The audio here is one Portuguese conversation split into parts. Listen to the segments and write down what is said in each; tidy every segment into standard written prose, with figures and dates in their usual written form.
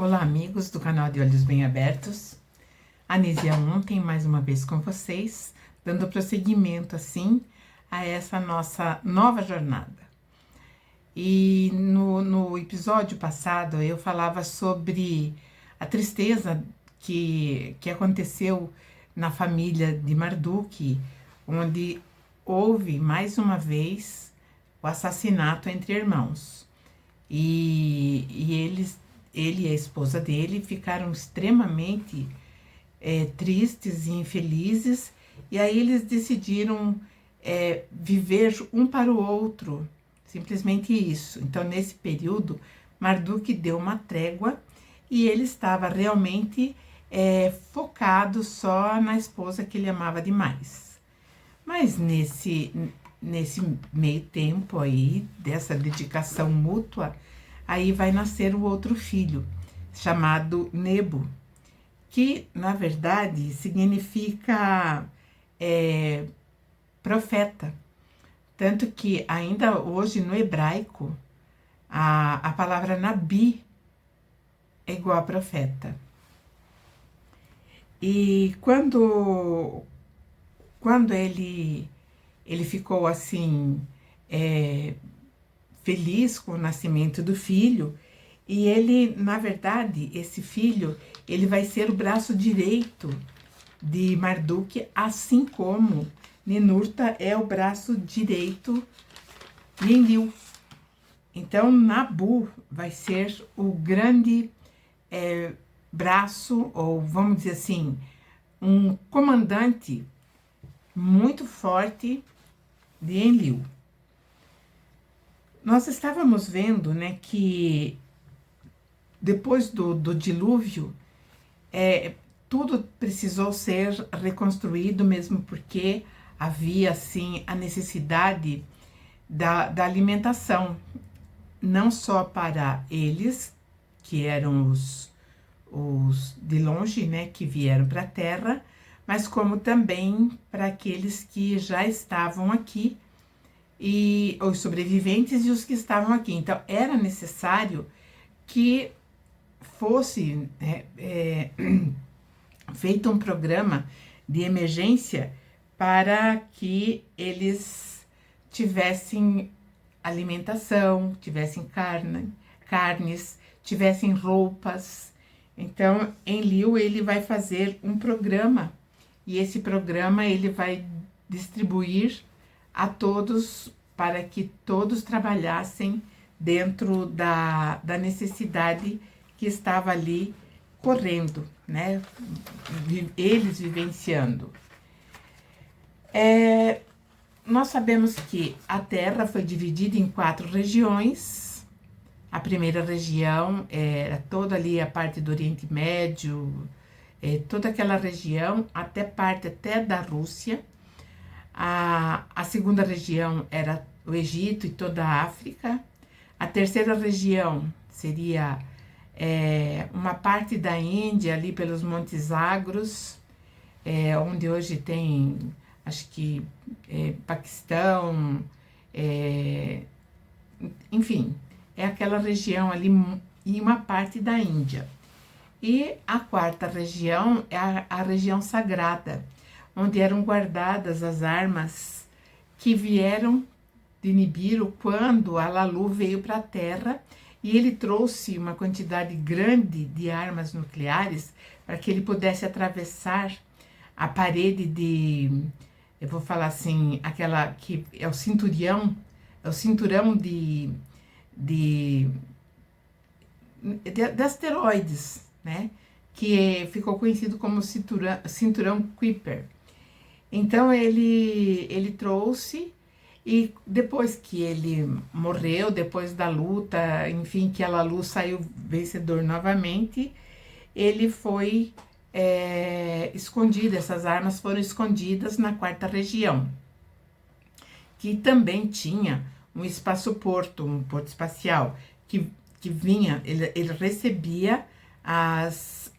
Olá, amigos do canal de Olhos Bem Abertos. Anísia ontem, mais uma vez com vocês, dando prosseguimento, assim, a essa nossa nova jornada. E no episódio passado, eu falava sobre a tristeza que aconteceu na família de Marduk, onde houve, mais uma vez, o assassinato entre irmãos. Ele e a esposa dele ficaram extremamente tristes e infelizes, e aí eles decidiram viver um para o outro, simplesmente isso. Então, nesse período, Marduk deu uma trégua e ele estava realmente focado só na esposa que ele amava demais. Mas nesse meio tempo aí, dessa dedicação mútua, aí vai nascer o outro filho, chamado Nebo, que, na verdade, significa profeta. Tanto que, ainda hoje, no hebraico, a palavra Nabi é igual a profeta. E quando ele ficou assim, feliz com o nascimento do filho, e ele, na verdade, esse filho, ele vai ser o braço direito de Marduk, assim como Ninurta é o braço direito de Enlil. Então, Nabu vai ser o grande braço, ou vamos dizer assim, um comandante muito forte de Enlil. Nós estávamos vendo, né, que depois do dilúvio, tudo precisou ser reconstruído, mesmo porque havia, assim, a necessidade da alimentação, não só para eles, que eram os de longe, né, que vieram para a Terra, mas como também para aqueles que já estavam aqui, e os sobreviventes e os que estavam aqui. Então, era necessário que fosse feito um programa de emergência para que eles tivessem alimentação, tivessem carnes, tivessem roupas. Então, Enlil, ele vai fazer um programa, e esse programa ele vai distribuir a todos, para que todos trabalhassem dentro da necessidade que estava ali correndo, né? Eles vivenciando. Nós sabemos que a Terra foi dividida em 4 regiões. A primeira região era toda ali a parte do Oriente Médio, toda aquela região, parte até da Rússia. A segunda região era o Egito e toda a África. A terceira região seria uma parte da Índia, ali pelos Montes Zagros, onde hoje tem, acho que, Paquistão, enfim, é aquela região ali, e uma parte da Índia. E a quarta região é a região sagrada, onde eram guardadas as armas que vieram de Nibiru quando Alalu veio para a Terra, e ele trouxe uma quantidade grande de armas nucleares para que ele pudesse atravessar a parede eu vou falar assim, aquela que é o cinturão de asteroides, né? Que ficou conhecido como cinturão Kuiper. Então, ele trouxe, e depois que ele morreu, depois da luta, enfim, que Alalu saiu vencedor novamente, ele foi escondido, essas armas foram escondidas na quarta região, que também tinha um espaço-porto, um porto espacial, que vinha, ele recebia as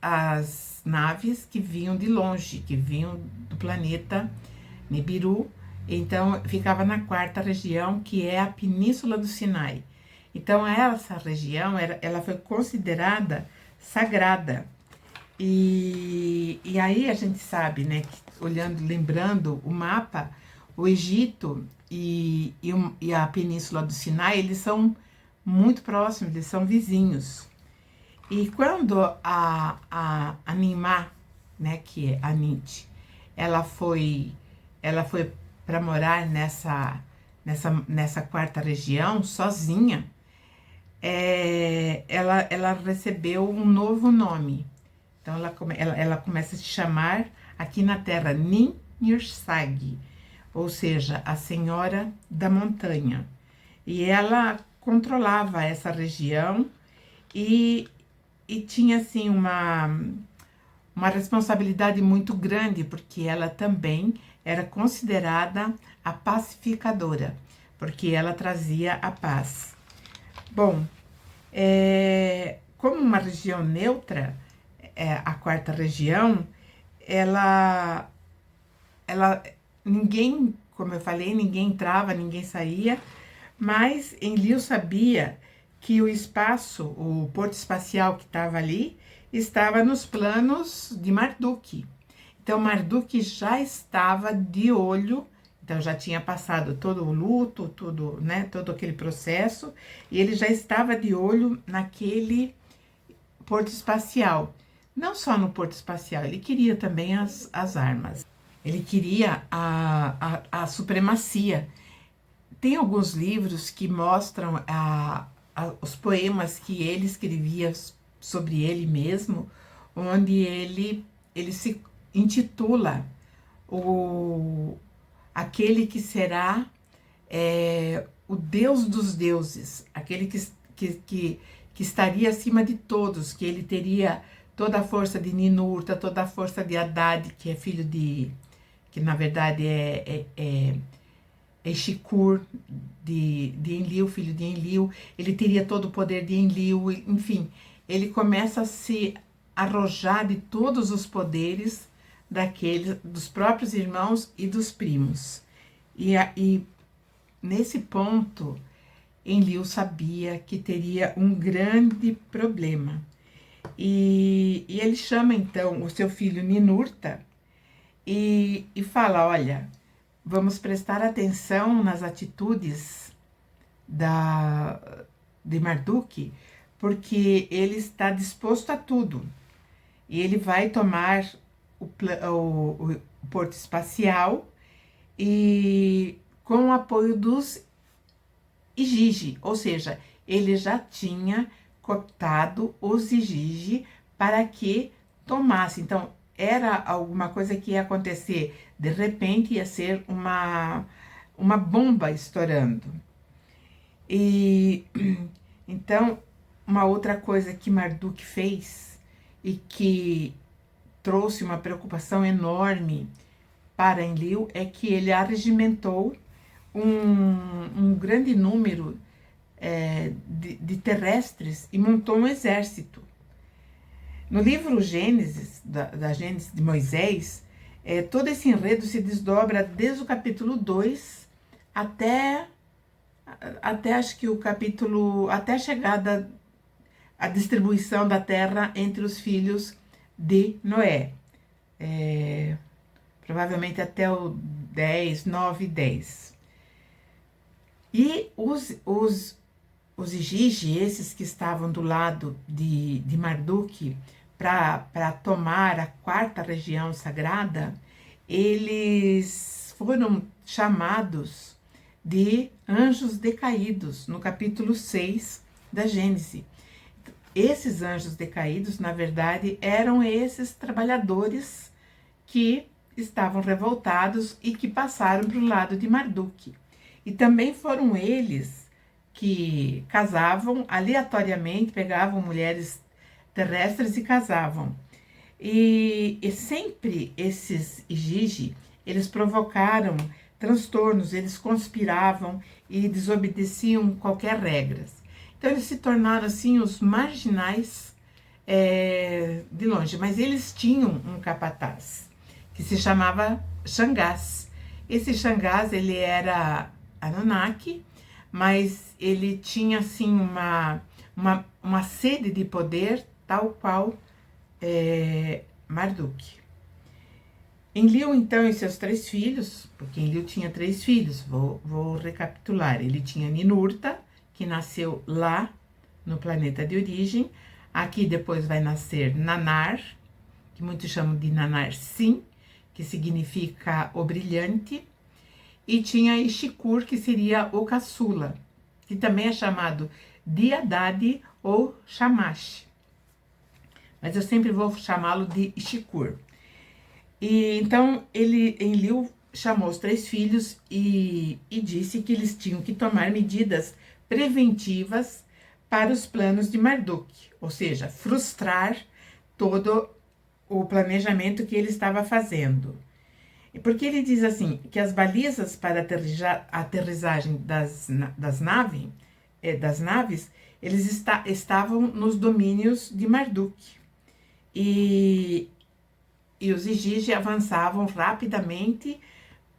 naves que vinham de longe, que vinham do planeta Nibiru. Então, ficava na quarta região, que é a Península do Sinai. Então, essa região, ela foi considerada sagrada. E aí a gente sabe, né, que, olhando, lembrando o mapa, o Egito e a Península do Sinai, eles são muito próximos, eles são vizinhos. E quando a Nimá, né, que é a Nit, ela foi, ela foi para morar nessa quarta região, sozinha, ela recebeu um novo nome. Então, ela começa a se chamar, aqui na terra, Nin-Nirsag, ou seja, a Senhora da Montanha. E ela controlava essa região e tinha, assim, uma responsabilidade muito grande, porque ela também era considerada a pacificadora, porque ela trazia a paz. Bom, como uma região neutra, a quarta região, ela, ninguém, como eu falei, ninguém entrava, ninguém saía, mas Enlil sabia que o espaço, o porto espacial que estava ali, estava nos planos de Marduk. Então Marduk já estava de olho, então já tinha passado todo o luto, tudo, né, todo aquele processo, e ele já estava de olho naquele porto espacial. Não só no porto espacial, ele queria também as armas. Ele queria a supremacia. Tem alguns livros que mostram os poemas que ele escrevia sobre ele mesmo, onde ele se intitula aquele que será o Deus dos deuses, aquele que estaria acima de todos, que ele teria toda a força de Ninurta, toda a força de Haddad, que é filho que na verdade é Shikkur, de Enlil, filho de Enlil. Ele teria todo o poder de Enlil, enfim. Ele começa a se arrojar de todos os poderes dos próprios irmãos e dos primos. E nesse ponto, Enlil sabia que teria um grande problema. E ele chama então o seu filho Ninurta e fala: olha, vamos prestar atenção nas atitudes de Marduk, porque ele está disposto a tudo. E ele vai tomar o porto espacial e com o apoio dos Igigi, ou seja, ele já tinha cooptado os Igigi para que tomasse. Então, era alguma coisa que ia acontecer, de repente ia ser uma bomba estourando. E então, uma outra coisa que Marduk fez e que trouxe uma preocupação enorme para Enlil é que ele arregimentou um grande número de terrestres e montou um exército. No livro Gênesis, da Gênesis de Moisés, todo esse enredo se desdobra desde o capítulo 2 até acho que até a chegada, a distribuição da terra entre os filhos de Noé. Provavelmente até o 10, 9 e 10. E os Igigi, esses que estavam do lado de Marduk, para tomar a quarta região sagrada, eles foram chamados de anjos decaídos, no capítulo 6 da Gênesis. Esses anjos decaídos, na verdade, eram esses trabalhadores que estavam revoltados e que passaram para o lado de Marduk. E também foram eles que casavam aleatoriamente, pegavam mulheres terrestres e casavam. E sempre esses Igigi, eles provocaram transtornos, eles conspiravam e desobedeciam qualquer regras. Então eles se tornaram assim os marginais de longe, mas eles tinham um capataz que se chamava Xangás. Esse Xangás, ele era Anunnaki, mas ele tinha assim uma sede de poder tal qual Marduk. Enlil, então, e seus 3 filhos, porque Enlil tinha 3 filhos, vou recapitular. Ele tinha Ninurta, que nasceu lá no planeta de origem. Aqui depois vai nascer Nanar, que muitos chamam de Nanar-Sin, que significa o brilhante. E tinha Ishikur, que seria o caçula, que também é chamado de Haddad ou Shamash. Mas eu sempre vou chamá-lo de Ishikur. E então Enlil chamou os 3 filhos e disse que eles tinham que tomar medidas preventivas para os planos de Marduk, ou seja, frustrar todo o planejamento que ele estava fazendo. Porque ele diz assim, que as balizas para aterrissagem das naves, eles estavam nos domínios de Marduk. E os Igigi avançavam rapidamente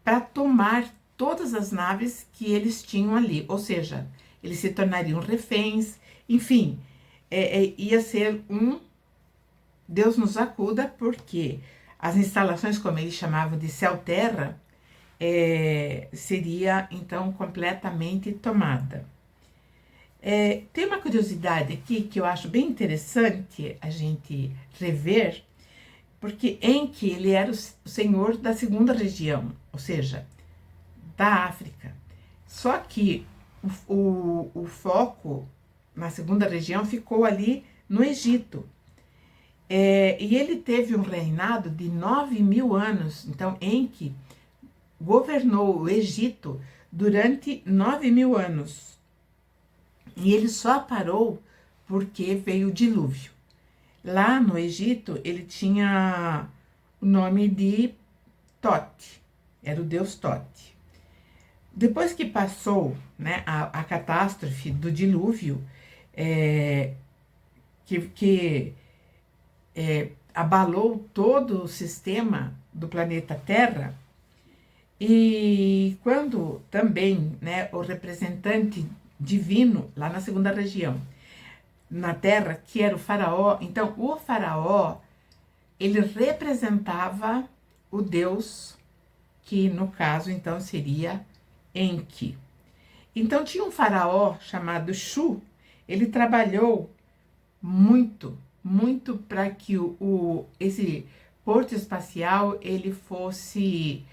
para tomar todas as naves que eles tinham ali, ou seja, eles se tornariam reféns, enfim, ia ser um Deus nos acuda, porque as instalações, como eles chamavam de céu-terra, seria então completamente tomada. Tem uma curiosidade aqui que eu acho bem interessante a gente rever, porque Enki, ele era o senhor da segunda região, ou seja, da África. Só que o foco na segunda região ficou ali no Egito. E ele teve um reinado de 9.000 anos. Então, Enki governou o Egito durante 9.000 anos. E ele só parou porque veio o dilúvio. Lá no Egito, ele tinha o nome de Tote, era o deus Tote. Depois que passou, né, a catástrofe do dilúvio, que abalou todo o sistema do planeta Terra, e quando também, né, o representante divino, lá na segunda região, na Terra, que era o faraó, então o faraó, ele representava o deus, que no caso, então, seria Enki. Então tinha um faraó chamado Shu, ele trabalhou muito para que esse porto espacial ele fosse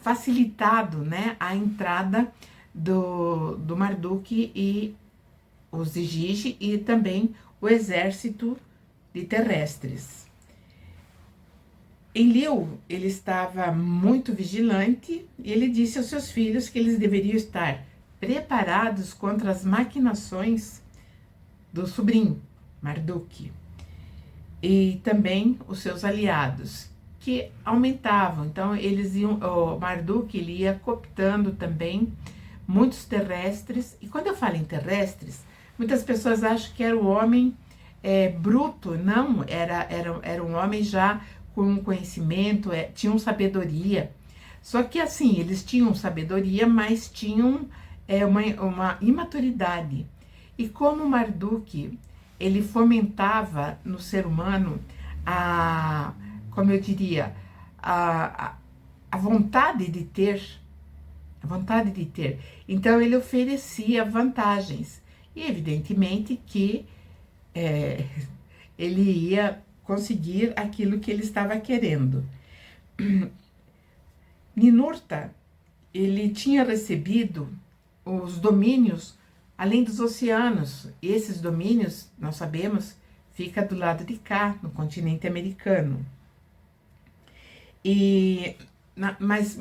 facilitado, né, a entrada do Marduk e os Igigi e também o exército de terrestres. Enlil, ele estava muito vigilante e ele disse aos seus filhos que eles deveriam estar preparados contra as maquinações do sobrinho, Marduk, e também os seus aliados, que aumentavam. Então, o Marduk, ele ia cooptando também muitos terrestres, e quando eu falo em terrestres, muitas pessoas acham que era o homem bruto. Não, era um homem já com conhecimento, tinham sabedoria. Só que assim, eles tinham sabedoria, mas tinham uma imaturidade. E como Marduk, ele fomentava no ser humano como eu diria, a vontade de ter, Então, ele oferecia vantagens. E, evidentemente, que ele ia conseguir aquilo que ele estava querendo. Ninurta, ele tinha recebido os domínios além dos oceanos. E esses domínios, nós sabemos, fica do lado de cá, no continente americano. Mas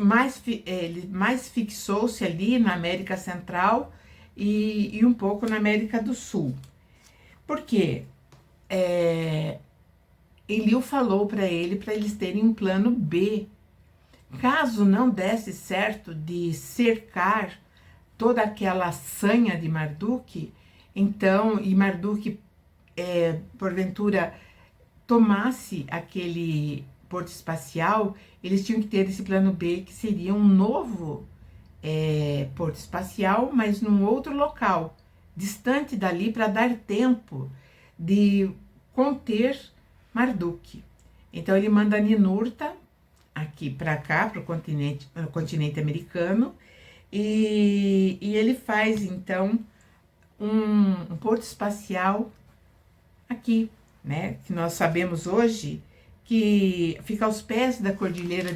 ele mais fixou-se ali na América Central e um pouco na América do Sul. Por quê? Enlil falou para eles terem um plano B. Caso não desse certo de cercar toda aquela sanha de Marduk, então, e Marduk, porventura, tomasse aquele porto espacial, eles tinham que ter esse plano B, que seria um novo porto espacial, mas num outro local, distante dali, para dar tempo de conter Marduk. Então ele manda Ninurta aqui para cá, para o continente americano, e ele faz então um porto espacial aqui, né? Que nós sabemos hoje que fica aos pés da Cordilheira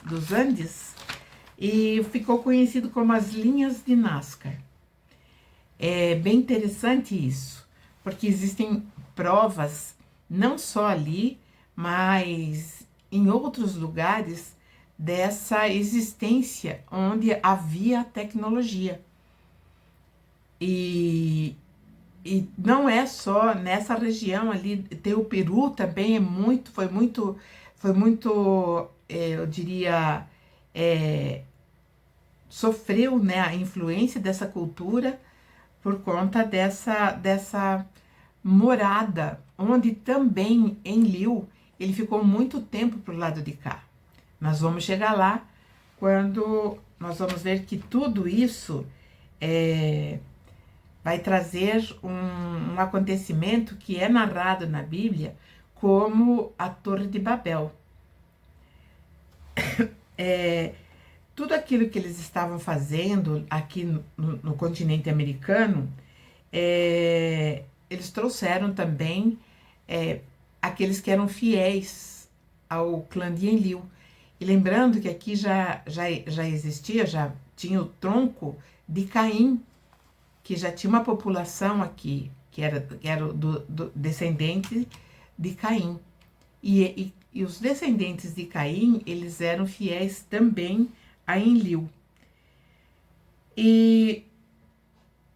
dos Andes, e ficou conhecido como as linhas de Nazca. É bem interessante isso, porque existem provas, não só ali, mas em outros lugares, dessa existência onde havia tecnologia. E não é só nessa região ali, tem o Peru também, foi muito, eu diria, sofreu, né, a influência dessa cultura por conta dessa morada, onde também em Liu ele ficou muito tempo pro lado de cá. Nós vamos chegar lá quando nós vamos ver que tudo isso vai trazer um acontecimento que é narrado na Bíblia como a Torre de Babel. Tudo aquilo que eles estavam fazendo aqui no continente americano, eles trouxeram também aqueles que eram fiéis ao clã de Enlil. E lembrando que aqui já existia, já tinha o tronco de Caim, que já tinha uma população aqui, que era do descendente de Caim. E os descendentes de Caim, eles eram fiéis também a Enlil. E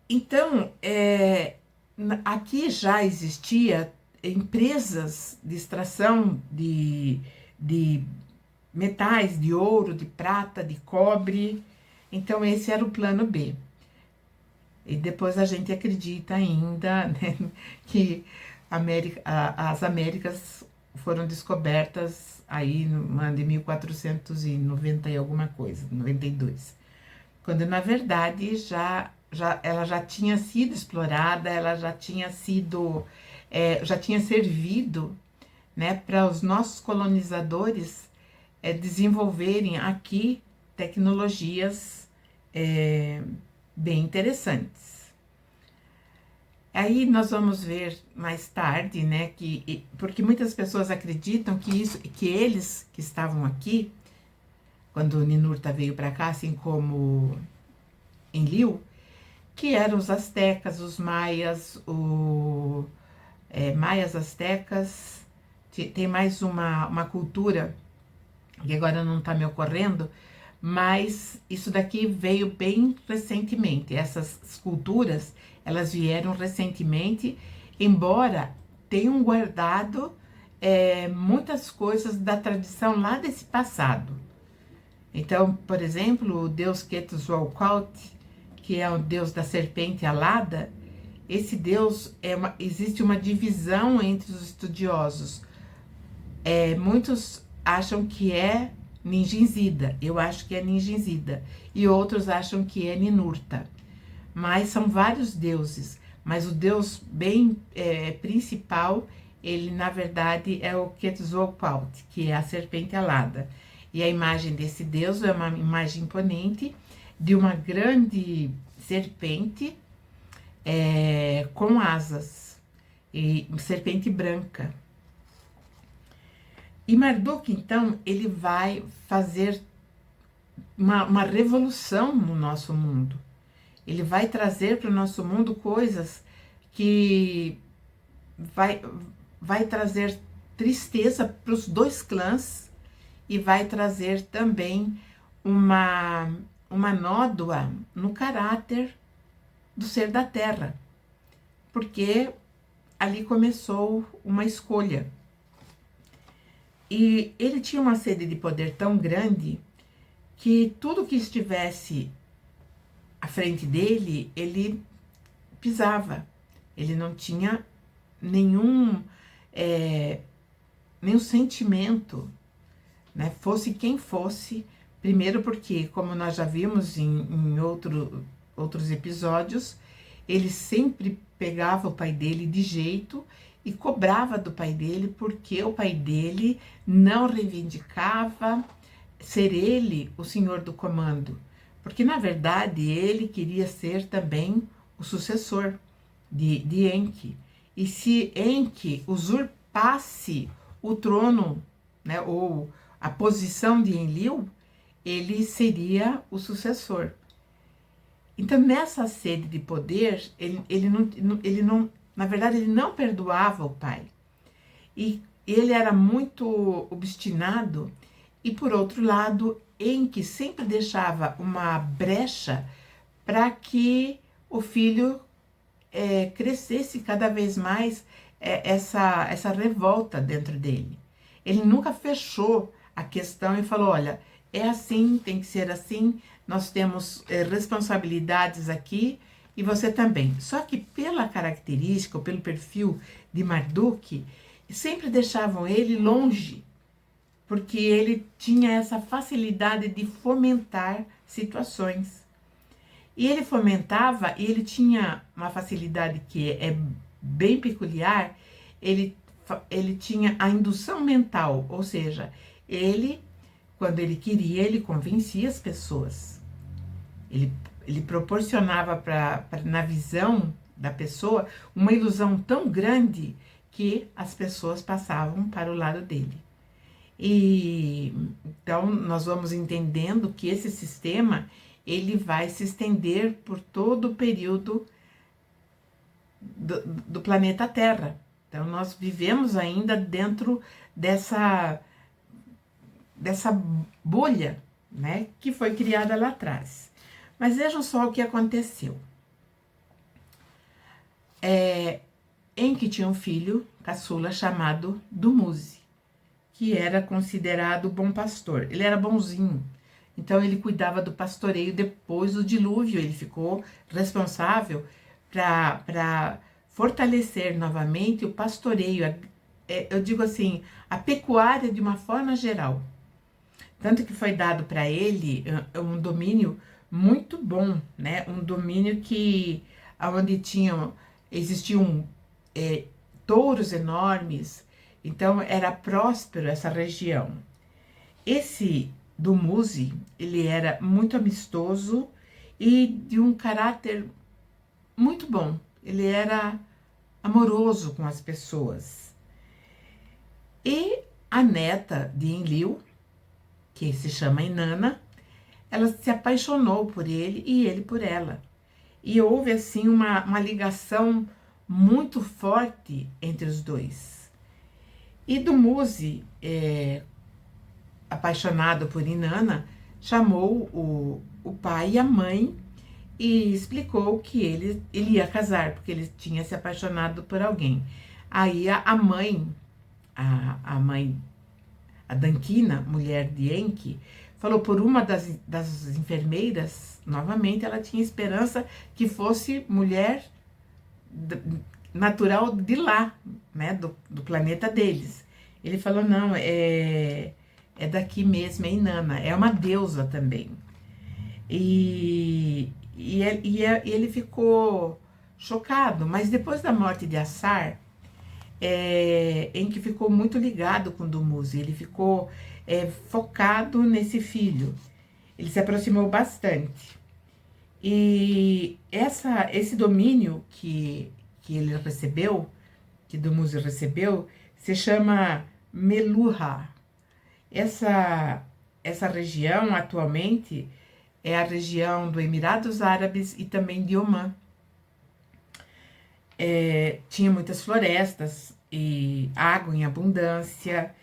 então, aqui já existia empresas de extração de metais, de ouro, de prata, de cobre. Então, esse era o plano B. E depois a gente acredita ainda, né, que as Américas foram descobertas aí no ano de 1490 e alguma coisa, 92. Quando na verdade ela já tinha sido explorada, ela já tinha sido, já tinha servido, né, para os nossos colonizadores desenvolverem aqui tecnologias bem interessantes. Aí nós vamos ver mais tarde, né, porque muitas pessoas acreditam que eles que estavam aqui, quando Ninurta veio para cá, assim como Enlil, que eram os astecas, os maias, maias, astecas, tem mais uma cultura, que agora não está me ocorrendo, mas isso daqui veio bem recentemente. Essas culturas, elas vieram recentemente, embora tenham guardado muitas coisas da tradição lá desse passado. Então, por exemplo, o deus Quetzalcoatl, que é o deus da serpente alada, esse deus, existe uma divisão entre os estudiosos. Muitos acham que é Ninjinzida, eu acho que é Ninjinzida, e outros acham que é Ninurta. Mas são vários deuses, mas o deus bem principal, ele na verdade é o Quetzalcoatl, que é a serpente alada. E a imagem desse deus é uma imagem imponente de uma grande serpente com asas, e serpente branca. E Marduk, então, ele vai fazer uma revolução no nosso mundo. Ele vai trazer para o nosso mundo coisas que vai trazer tristeza para os dois clãs e vai trazer também uma nódoa no caráter do ser da terra, porque ali começou uma escolha. E ele tinha uma sede de poder tão grande que tudo que estivesse à frente dele, ele pisava. Ele não tinha nenhum sentimento, né? Fosse quem fosse. Primeiro porque, como nós já vimos em outros episódios, ele sempre pegava o pai dele de jeito e cobrava do pai dele, porque o pai dele não reivindicava ser ele o senhor do comando, porque na verdade ele queria ser também o sucessor de Enki. E se Enki usurpasse o trono, né, ou a posição de Enlil, ele seria o sucessor. Então, nessa sede de poder, ele não, na verdade, ele não perdoava o pai. E ele era muito obstinado, e por outro lado, Enki sempre deixava uma brecha para que o filho crescesse cada vez mais essa revolta dentro dele. Ele nunca fechou a questão e falou, olha, é assim, tem que ser assim, nós temos responsabilidades aqui e você também. Só que pela característica, ou pelo perfil de Marduk, sempre deixavam ele longe, porque ele tinha essa facilidade de fomentar situações. E ele fomentava, e ele tinha uma facilidade que é bem peculiar, ele tinha a indução mental, ou seja, ele, quando ele queria, ele convencia as pessoas. Ele proporcionava na visão da pessoa uma ilusão tão grande que as pessoas passavam para o lado dele. E então nós vamos entendendo que esse sistema ele vai se estender por todo o período do planeta Terra. Então nós vivemos ainda dentro dessa bolha, né, que foi criada lá atrás. Mas vejam só o que aconteceu. Enki tinha um filho caçula chamado Dumuzi, que era considerado bom pastor. Ele era bonzinho, então ele cuidava do pastoreio depois do dilúvio. Ele ficou responsável para fortalecer novamente o pastoreio, eu digo assim, a pecuária de uma forma geral. Tanto que foi dado para ele um domínio muito bom, né? Um domínio onde existiam touros enormes, então era próspero essa região. Esse Dumuzi, ele era muito amistoso e de um caráter muito bom. Ele era amoroso com as pessoas. E a neta de Enlil, que se chama Inanna, ela se apaixonou por ele e ele por ela. E houve assim uma ligação muito forte entre os dois. E Dumuzi, apaixonado por Inanna, chamou o pai e a mãe e explicou que ele ia casar, porque ele tinha se apaixonado por alguém. Aí a mãe, a Dankina, mulher de Enki, falou por uma das enfermeiras, novamente, ela tinha esperança que fosse mulher natural de lá, né, do planeta deles. Ele falou, não, é daqui mesmo, é Inanna, é uma deusa também. E ele ficou chocado, mas depois da morte de Assar, Enki ficou muito ligado com Dumuzi, ele ficou focado nesse filho, ele se aproximou bastante. E esse domínio que ele recebeu, que Dumuzi recebeu, se chama Meluha. Essa região atualmente é a região do Emirados Árabes e também de Omã. Tinha muitas florestas e água em abundância,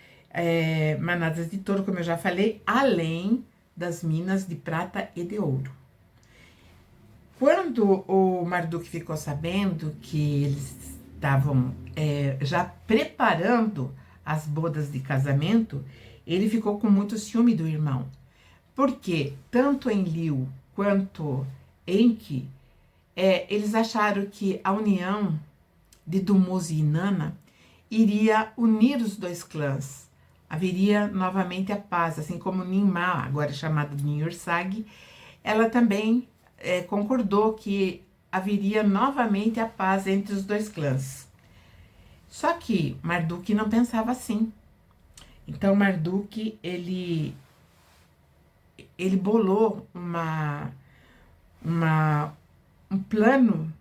manadas de touro, como eu já falei, além das minas de prata e de ouro. Quando o Marduk ficou sabendo que eles estavam já preparando as bodas de casamento, ele ficou com muito ciúme do irmão, porque tanto Enlil quanto Enki, eles acharam que a união de Dumuzi e Inanna iria unir os dois clãs, haveria novamente a paz, assim como Ninmah, agora chamada de Niursag, ela também concordou que haveria novamente a paz entre os dois clãs. Só que Marduk não pensava assim. Então Marduk, ele bolou um plano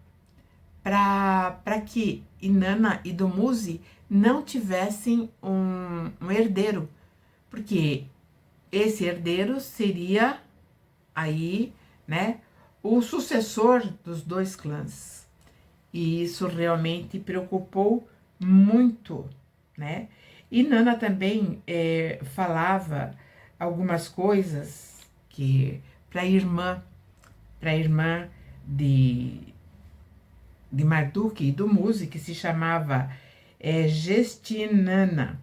para que Inanna e Dumuzi não tivessem um herdeiro, porque esse herdeiro seria aí, né, o sucessor dos dois clãs. E isso realmente preocupou muito, né? Inanna também falava algumas coisas que para a irmã de Marduk e Dumuzi, que se chamava Gestinana.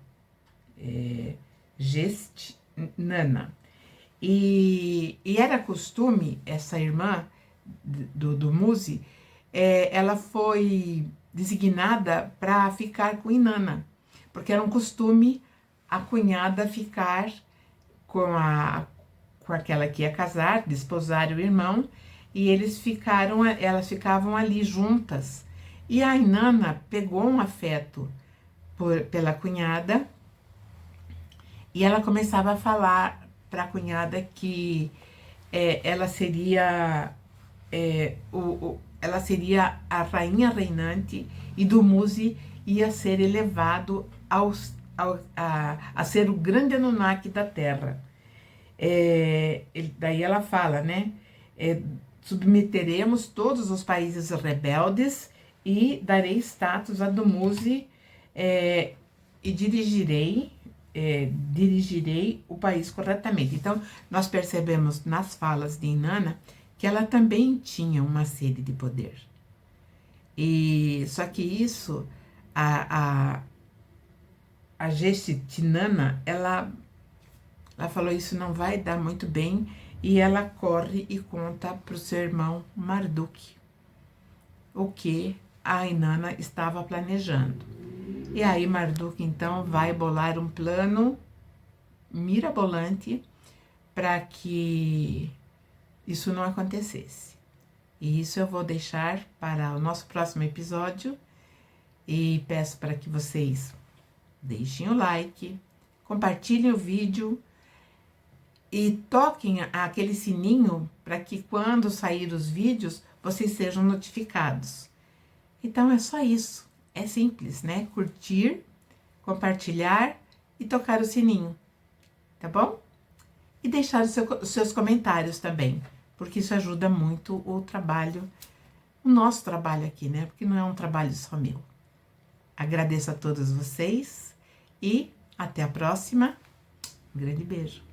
Gestinana. E era costume, essa irmã do Dumuzi, ela foi designada para ficar com Inanna, porque era um costume a cunhada ficar com aquela que ia casar, desposar o irmão, e elas ficavam ali juntas. E a Inanna pegou um afeto pela cunhada, e ela começava a falar para a cunhada que ela seria ela seria a rainha reinante, e Dumuzi ia ser elevado a ser o grande Anunnaki da Terra. Daí ela fala, né? Submeteremos todos os países rebeldes e darei status a Dumuzi e dirigirei o país corretamente. Então, nós percebemos nas falas de Inanna que ela também tinha uma sede de poder. E só que isso, a Gestinana, ela falou, isso não vai dar muito bem, e ela corre e conta para o seu irmão Marduk o que a Inanna estava planejando. E aí Marduk então vai bolar um plano mirabolante para que isso não acontecesse. E isso eu vou deixar para o nosso próximo episódio, e peço para que vocês deixem o like, compartilhem o vídeo e toquem aquele sininho para que quando sair os vídeos vocês sejam notificados. Então é só isso, é simples, né? Curtir, compartilhar e tocar o sininho, tá bom? E deixar os seus comentários também, porque isso ajuda muito o nosso trabalho aqui, né? Porque não é um trabalho só meu. Agradeço a todos vocês e até a próxima. Um grande beijo.